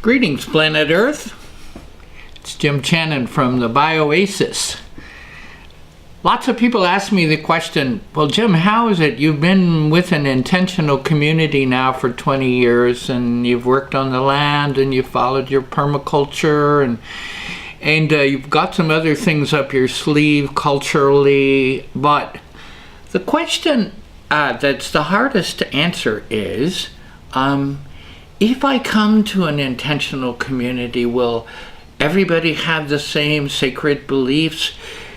Greetings, planet Earth. It's Jim Channon from the Bioasis. Lots of people ask me the question, well, Jim, how is it you've been with an intentional community now for 20 years and you've worked on the land and you've followed your permaculture and you've got some other things up your sleeve culturally, but the question that's the hardest to answer is, if I come to an intentional community, will everybody have the same sacred beliefs?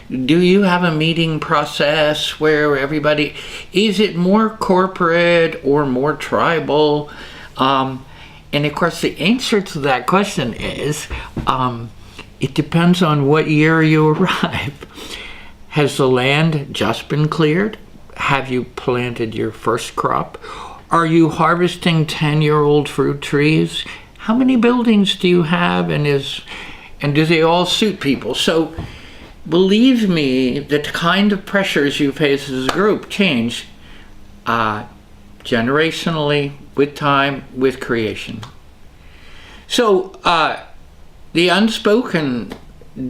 Do you have a meeting process where everybody, is it more corporate or more tribal? And of course the answer to that question is, it depends on what year you arrive. Has the land just been cleared? Have you planted your first crop? Are you harvesting 10-year-old fruit trees? How many buildings do you have, and do they all suit people? So believe me, the kind of pressures you face as a group change generationally, with time, with creation. So the unspoken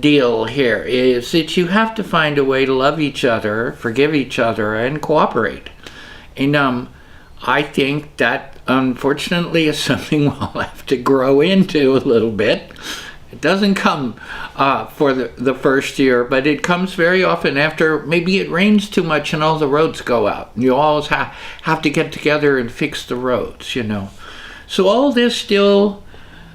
deal here is that you have to find a way to love each other, forgive each other, and cooperate. And I think that unfortunately is something we'll have to grow into a little bit. It doesn't come for the first year, but it comes very often after maybe it rains too much and all the roads go out. You always have to get together and fix the roads, you know. So all this still,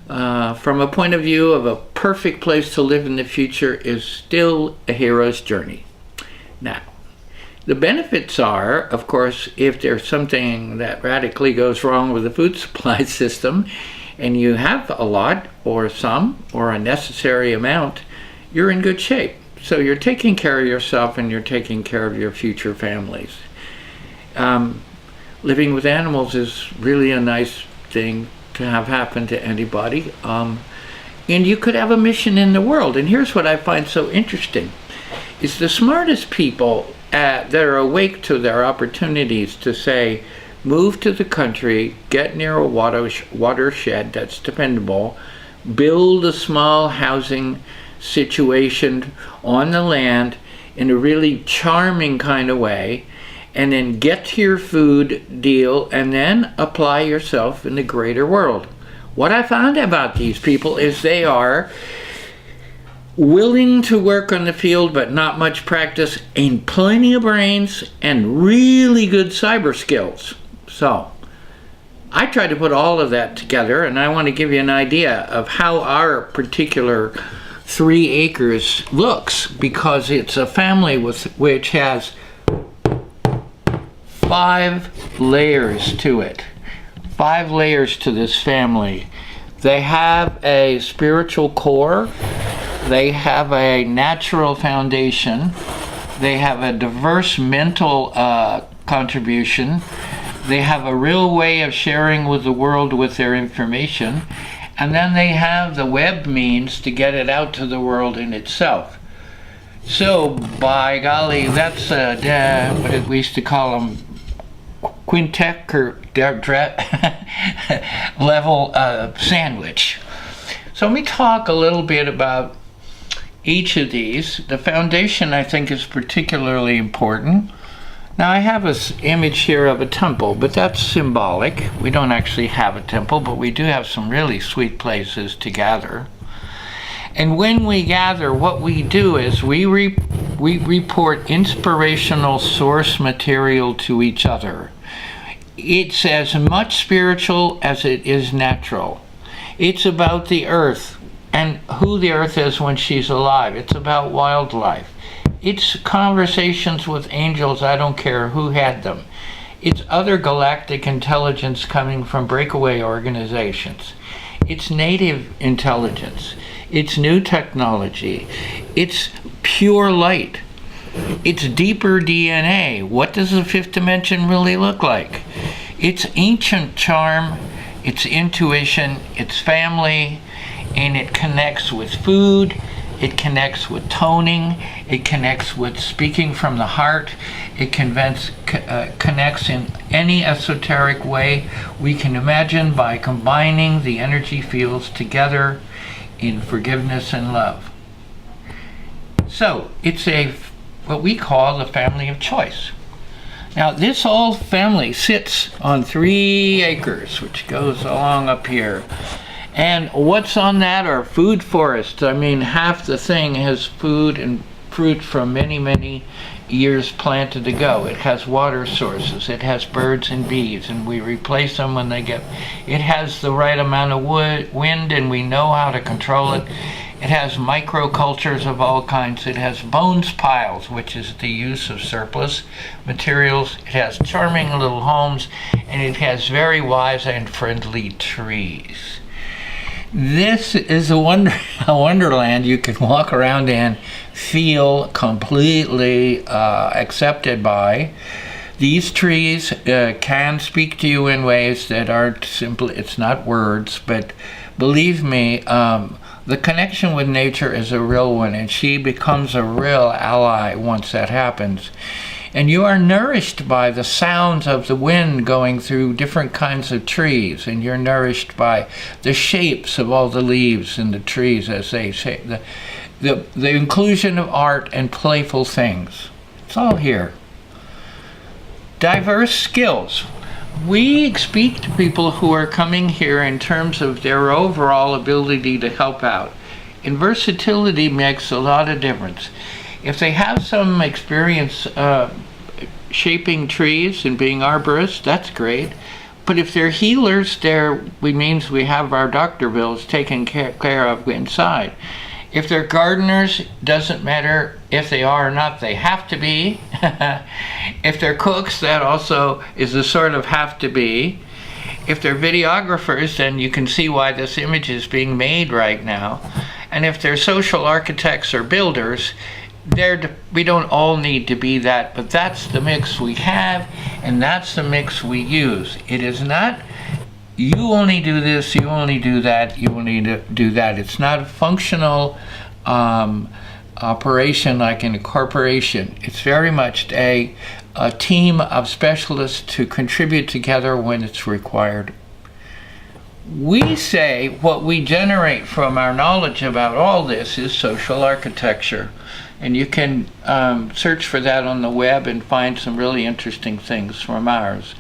from a point of view of a perfect place to live in the future, is still a hero's journey. Now, the benefits are, of course, if there's something that radically goes wrong with the food supply system, and you have a lot, or some, or a necessary amount, you're in good shape. So you're taking care of yourself and you're taking care of your future families. Living with animals is really a nice thing to have happen to anybody. And you could have a mission in the world. And here's what I find so interesting, is the smartest people that are awake to their opportunities to say, move to the country, get near a watershed that's dependable, build a small housing situation on the land in a really charming kind of way, and then get to your food deal and then apply yourself in the greater world. What I found about these people is they are willing to work on the field but not much practice, and plenty of brains and really good cyber skills. So I try to put all of that together, and I want to give you an idea of how our particular 3 acres looks, because it's a family which has 5 layers to it. 5 layers to this family. They have a spiritual core. They have a natural foundation. They have a diverse mental contribution. They have a real way of sharing with the world with their information. And then they have the web means to get it out to the world in itself. So, by golly, that's what we used to call them, quintet or level sandwich. So let me talk a little bit about each of these. The foundation, I think, is particularly important. Now, I have an image here of a temple, but that's symbolic. We don't actually have a temple, but we do have some really sweet places to gather. And when we gather, what we do is we report inspirational source material to each other. It's as much spiritual as it is natural. It's about the earth and who the earth is when she's alive. It's about wildlife. It's conversations with angels, I don't care who had them. It's other galactic intelligence coming from breakaway organizations. It's native intelligence. It's new technology. It's pure light. It's deeper DNA. What does the 5th dimension really look like? It's ancient charm, it's intuition, it's family, and it connects with food, it connects with toning, it connects with speaking from the heart, it connects in any esoteric way we can imagine by combining the energy fields together in forgiveness and love. So it's what we call the family of choice. Now this whole family sits on 3 acres, which goes along up here. And what's on that are food forests. I mean, half the thing has food and fruit from many, many years planted ago. It has water sources. It has birds and bees, and we replace them when they get... It has the right amount of wind, and we know how to control it. It has microcultures of all kinds. It has bones piles, which is the use of surplus materials. It has charming little homes, and it has very wise and friendly trees. This is a wonderland you can walk around and feel completely accepted by. These trees can speak to you in ways that aren't simply, it's not words, but believe me, the connection with nature is a real one, and she becomes a real ally once that happens. And you are nourished by the sounds of the wind going through different kinds of trees, and you're nourished by the shapes of all the leaves in the trees as they shape, the inclusion of art and playful things. It's all here. Diverse skills. We speak to people who are coming here in terms of their overall ability to help out. And versatility makes a lot of difference. If they have some experience shaping trees and being arborists, that's great. But if they're healers, means we have our doctor bills taken care of inside. If they're gardeners, doesn't matter if they are or not, they have to be. If they're cooks, that also is a sort of have to be. If they're videographers, then you can see why this image is being made right now. And if they're social architects or builders, we don't all need to be that, but that's the mix we have, and that's the mix we use. It is not, you only do this, you only do that, you only do that. It's not a functional operation like in a corporation. It's very much a team of specialists to contribute together when it's required. We say what we generate from our knowledge about all this is social architecture. And you can search for that on the web and find some really interesting things from ours.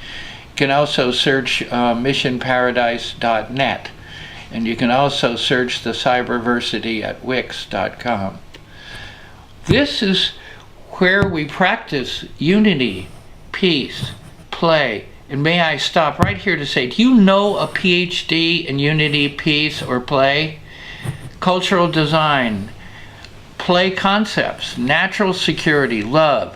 You can also search missionparadise.net. And you can also search the cyberversity at wix.com. This is where we practice unity, peace, play. And may I stop right here to say, do you know a PhD in unity, peace, or play? Cultural design, play concepts, natural security, love.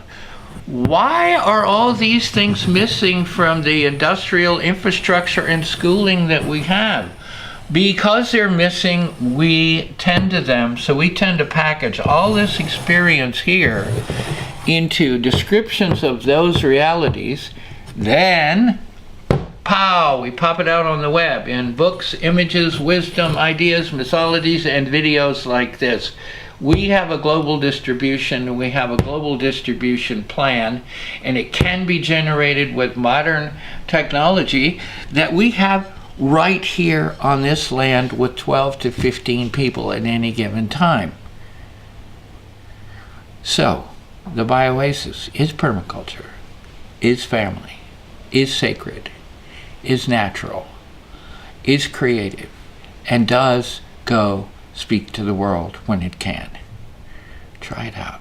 Why are all these things missing from the industrial infrastructure and schooling that we have? Because they're missing, we tend to them, so we tend to package all this experience here into descriptions of those realities. Then, pow, we pop it out on the web in books, images, wisdom, ideas, mythologies, and videos like this. We have a global distribution, and we have a global distribution plan, and it can be generated with modern technology that we have right here on this land with 12 to 15 people at any given time. So, the bioasis is permaculture, is family, is sacred, is natural, is creative, and does go speak to the world when it can. Try it out.